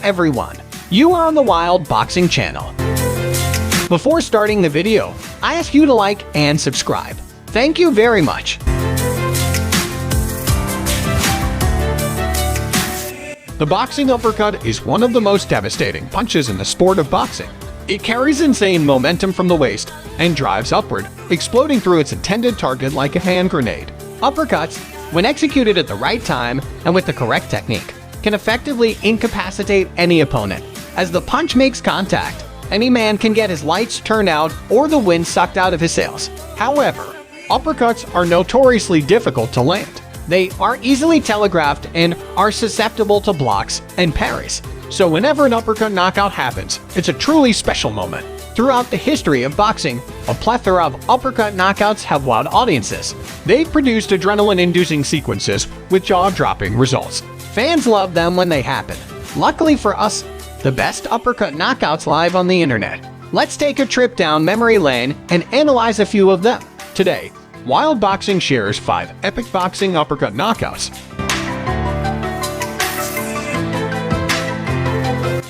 everyone, you are on the Wild Boxing channel. Before starting the video, I ask you to like and subscribe. Thank you very much. The boxing uppercut is one of the most devastating punches in the sport of boxing. It carries insane momentum from the waist and drives upward, exploding through its intended target like a hand grenade. Uppercuts, when executed at the right time and with the correct technique, can effectively incapacitate any opponent. As the punch makes contact, any man can get his lights turned out or the wind sucked out of his sails. However, uppercuts are notoriously difficult to land. They are easily telegraphed and are susceptible to blocks and parries. So whenever an uppercut knockout happens, it's a truly special moment. Throughout the history of boxing, a plethora of uppercut knockouts have wowed audiences. They've produced adrenaline-inducing sequences with jaw-dropping results. Fans love them when they happen. Luckily for us, the best uppercut knockouts live on the internet. Let's take a trip down memory lane and analyze a few of them. Today, Wild Boxing shares 5 epic boxing uppercut knockouts.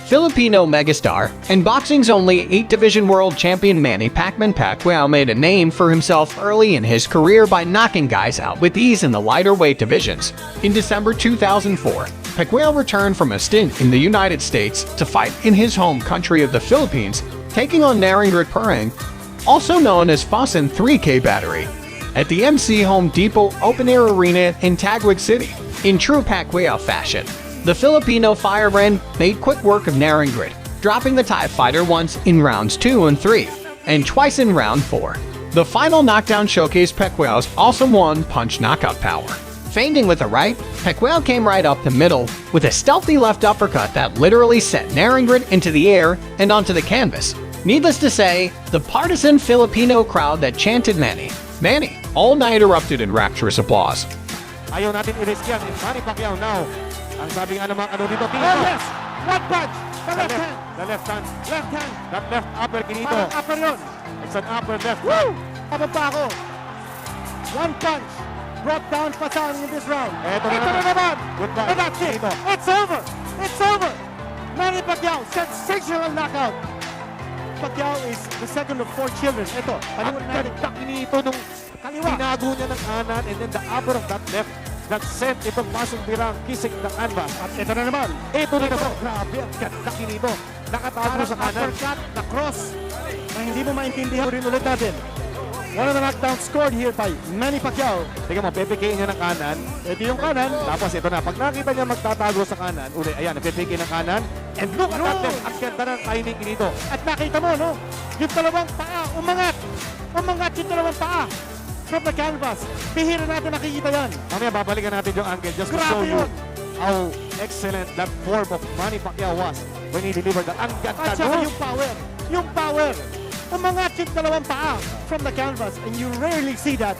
Filipino megastar and boxing's only 8-division world champion Manny Pacquiao made a name for himself early in his career by knocking guys out with ease in the lighter weight divisions. In December 2004, Pacquiao returned from a stint in the United States to fight in his home country of the Philippines, taking on Narongrit Pirang, also known as Fahsan 3K Battery, at the MC Home Depot Open Air Arena in Taguig City. In true Pacquiao fashion, the Filipino firebrand made quick work of Narongrit, dropping the Thai fighter once in rounds 2 and 3, and twice in round 4. The final knockdown showcased Pacquiao's awesome one-punch knockout power. Feinting with a right, Pacquiao came right up the middle with a stealthy left uppercut that literally sent Narongrit into the air and onto the canvas. Needless to say, the partisan Filipino crowd that chanted Manny, Manny, all night erupted in rapturous applause. Ayaw natin i-risk yan. Manny Pacquiao now. Ang sabi nga naman, dito? Yes! One punch! The left hand! The left hand. Left hand! That left upper kinito. Parang upper yun! It's an upper left. Woo! Tama pa ako. One punch brought down Fahsan in this round. Ito na naman! Goodbye. And that's it! Kinito. It's over! It's over! Manny Pacquiao, sensational knockout! Pacquiao is the second of 4 children. Ito, Ang ganda kinito nung kaliwa. tinago niya ng kanan and then the upper of that left that sent itong pasong Pirang kissing the canvas. At ito na naman. Ito na naman. Grabe, ang ganda kinito. Nakatago sa kanan. Uppercut, na cross, na hindi mo maintindihan. Rin ulit natin. One of the knockdowns scored here by Manny Pacquiao. Tingnan mo, pepikein niya ng kanan. Ito yung kanan. Tapos ito na, pag nakita niya magtatago sa kanan, uli, ayan, napipikein ng kanan. And look at that left. Ang ganda ng timing kinito. At nakita mo, no? Yung dalawang paa, umangat. Umangat yung dalawang paa from the canvas. Bihira natin nakikita yan. Mamaya babalikan natin yung angle just to show Grabe you yun. how excellent that form of Manny Pacquiao was when he delivered that. Ang ganda At saka doon. yung power. Yung power. Umangat yung dalawang paa from the canvas. And you rarely see that.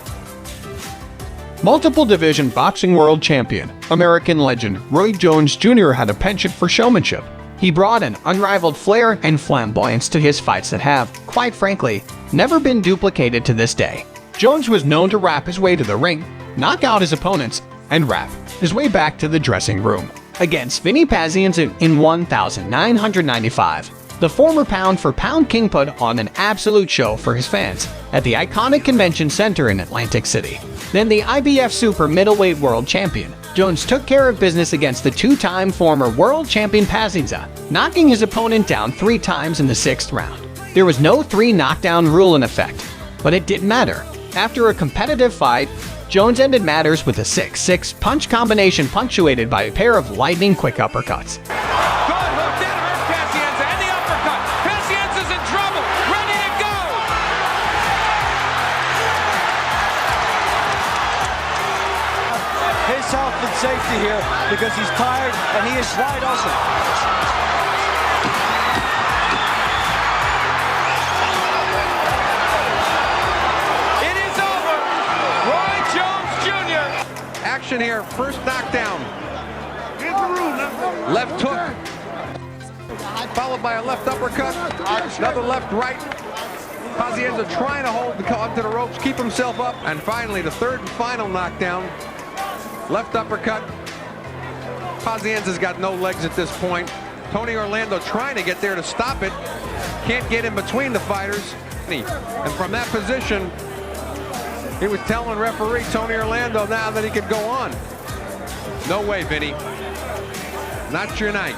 Multiple division boxing world champion, American legend Roy Jones Jr. had a penchant for showmanship. He brought an unrivaled flair and flamboyance to his fights that have, quite frankly, never been duplicated to this day. Jones was known to rap his way to the ring, knock out his opponents, and rap his way back to the dressing room. Against Vinny Pazienza in 1995, the former pound-for-pound king put on an absolute show for his fans at the iconic convention center in Atlantic City. Then the IBF Super Middleweight World Champion, Jones took care of business against the 2-time former world champion Pazienza, knocking his opponent down 3 times in the 6th round. There was no 3-knockdown rule in effect, but it didn't matter. After a competitive fight, Jones ended matters with a 6-6 punch combination punctuated by a pair of lightning-quick uppercuts. Good hook, that hurt Pazienza, and the uppercut. Pazienza's in trouble, ready to go. His health and safety here because he's tired and he is wide open. Action here, first knockdown. Left hook, followed by a left uppercut, another left right. Pazienza trying to hold onto the ropes, keep himself up, and finally the 3rd and final knockdown. Left uppercut. Pazienza's got no legs at this point. Tony Orlando trying to get there to stop it. Can't get in between the fighters. And from that position, he was telling referee Tony Orlando now that he could go on. No way, Vinny. Not your night.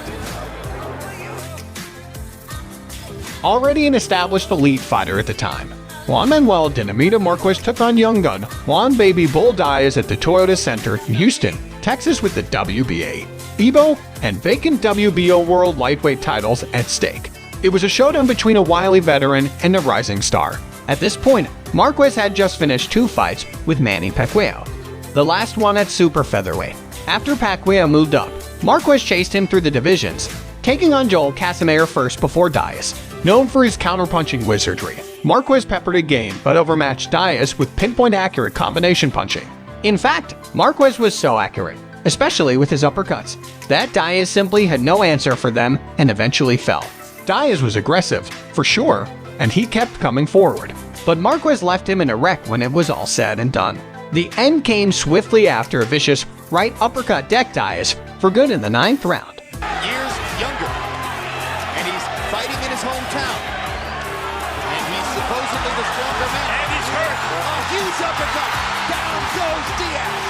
Already an established elite fighter at the time, Juan Manuel Dinamita Marquez took on young gun Juan Baby Bull Diaz at the Toyota Center in Houston, Texas with the WBA, EVO, and vacant WBO World Lightweight titles at stake. It was a showdown between a wily veteran and a rising star. At this point, Marquez had just finished 2 fights with Manny Pacquiao, the last one at super featherweight. After Pacquiao moved up, Marquez chased him through the divisions, taking on Joel Casimir first before Diaz. Known for his counterpunching wizardry, Marquez peppered a game but overmatched Diaz with pinpoint-accurate combination punching. In fact, Marquez was so accurate, especially with his uppercuts, that Diaz simply had no answer for them and eventually fell. Diaz was aggressive, for sure, and he kept coming forward, but Marquez left him in a wreck when it was all said and done. The end came swiftly after a vicious right uppercut decked Diaz for good in the 9th round. Years younger, and he's fighting in his hometown, and he's supposedly the stronger man. And he's hurt. A huge uppercut. Down goes Diaz.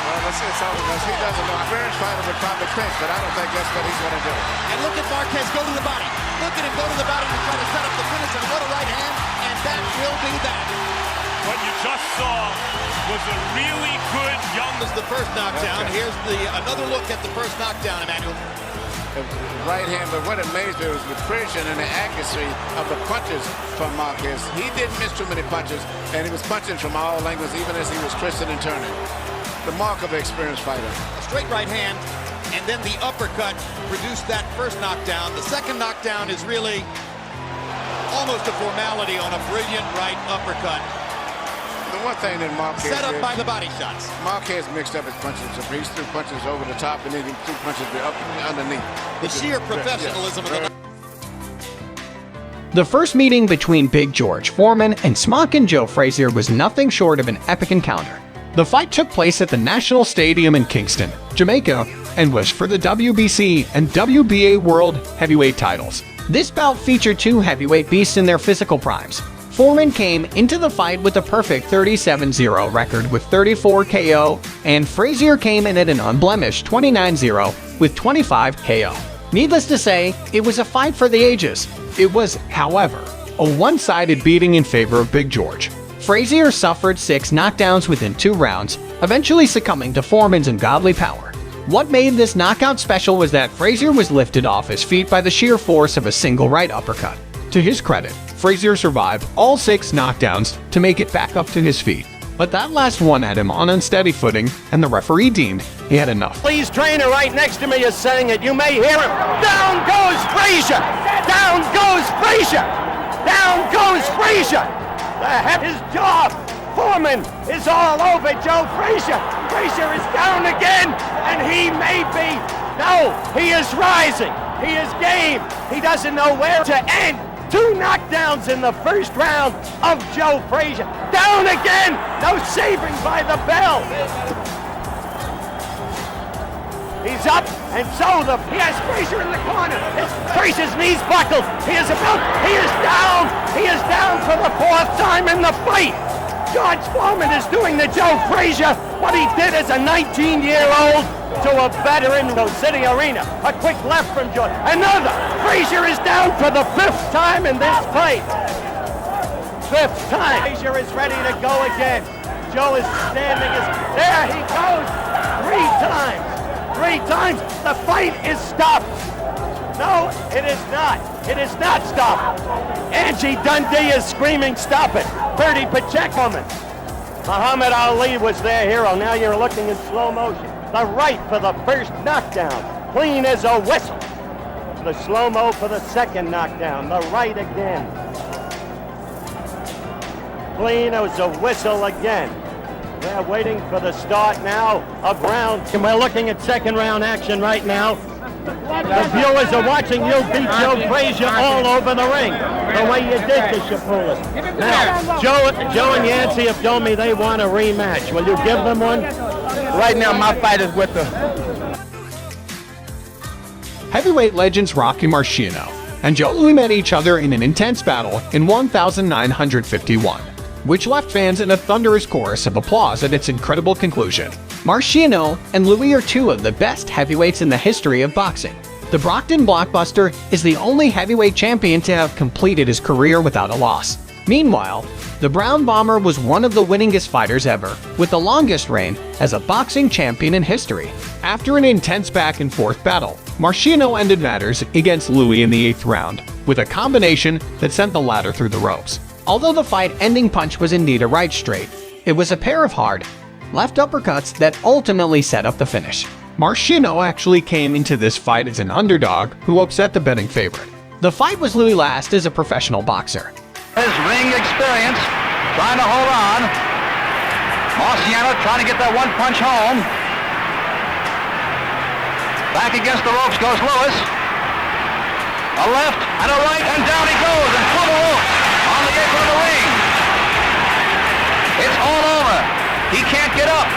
Well, let's see, it's all because he doesn't know. A French fighter would probably clinch, but I don't think that's what he's going to do. And look at Marquez go to the body. Look at him go to the body to try to set up the finish, and what a right hand, and that will be that. What you just saw was a really good young... Was the first knockdown. Okay. Here's another look at the first knockdown, Emmanuel. Right hand, but what amazed me was the precision and the accuracy of the punches from Marquez. He didn't miss too many punches, and he was punching from all angles, even as he was twisting and turning. The mark of an experienced fighter. A straight right hand, and then the uppercut produced that first knockdown. The second knockdown is really almost a formality on a brilliant right uppercut. The one thing that Marquez Set up did, by the body shots. Marquez mixed up his punches. So he threw punches over the top, and then he threw punches up underneath. The sheer professionalism of the... The first meeting between Big George Foreman and Smockin' Joe Frazier was nothing short of an epic encounter. The fight took place at the National Stadium in Kingston, Jamaica, and was for the WBC and WBA World Heavyweight titles. This bout featured 2 heavyweight beasts in their physical primes. Foreman came into the fight with a perfect 37-0 record with 34 KO, and Frazier came in at an unblemished 29-0 with 25 KO. Needless to say, it was a fight for the ages. It was, however, a one-sided beating in favor of Big George. Frazier suffered 6 knockdowns within 2 rounds, eventually succumbing to Foreman's ungodly power. What made this knockout special was that Frazier was lifted off his feet by the sheer force of a single right uppercut. To his credit, Frazier survived all 6 knockdowns to make it back up to his feet. But that last one had him on unsteady footing, and the referee deemed he had enough. Please, trainer right next to me is saying it. You may hear him. Down goes Frazier! Down goes Frazier! Down goes Frazier! The head is job. Foreman is all over Joe Frazier. Frazier is down again, and he may be. No, he is rising. He is game. He doesn't know where to end. 2 knockdowns in the first round of Joe Frazier. Down again. No saving by the bell. He's up, and so he has Frazier in the corner. Frazier's knees buckled. He is down. He is down for the 4th time in the fight. George Foreman is doing to Joe Frazier what he did as a 19-year-old to a veteran in the City Arena. A quick left from George. Another. Frazier is down for the 5th time in this fight. 5th time. Frazier is ready to go again. Joe is standing. There he goes. 3 times. 3 times. The fight is stopped. No, it is not. It is not stopped. Angie Dundee is screaming, stop it. Bertie Pacheco. Muhammad Ali was their hero. Now you're looking in slow motion. The right for the first knockdown. Clean as a whistle. The slow-mo for the second knockdown. The right again. Clean as a whistle again. We're waiting for the start now of round. And we're looking at second round action right now. The viewers are watching you beat Joe Frazier all over the ring, the way you did to Shapulis. Now, Joe and Yancey have told me they want a rematch. Will you give them one? Right now, my fight is with the Heavyweight legends Rocky Marciano and Joe Louis met each other in an intense battle in 1951, which left fans in a thunderous chorus of applause at its incredible conclusion. Marciano and Louis are two of the best heavyweights in the history of boxing. The Brockton Blockbuster is the only heavyweight champion to have completed his career without a loss. Meanwhile, the Brown Bomber was one of the winningest fighters ever, with the longest reign as a boxing champion in history. After an intense back-and-forth battle, Marciano ended matters against Louis in the 8th round, with a combination that sent the latter through the ropes. Although the fight-ending punch was indeed a right straight, it was a pair of hard, left uppercuts that ultimately set up the finish. Marciano actually came into this fight as an underdog who upset the betting favorite. The fight was Louis' last as a professional boxer. His ring experience, trying to hold on. Marciano trying to get that one punch home. Back against the ropes goes Louis. A left and a right, and down he goes, and through the ropes on the apron of the ring. It's all over. He can't get up.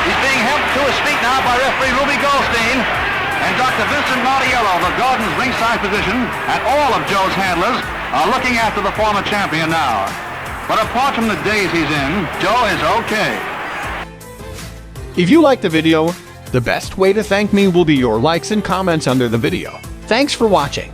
He's being helped to his feet now by referee Ruby Goldstein and Dr. Vincent Martiello, the Gordon's ringside physician, and all of Joe's handlers are looking after the former champion now. But apart from the days he's in, Joe is okay. If you liked the video, the best way to thank me will be your likes and comments under the video. Thanks for watching.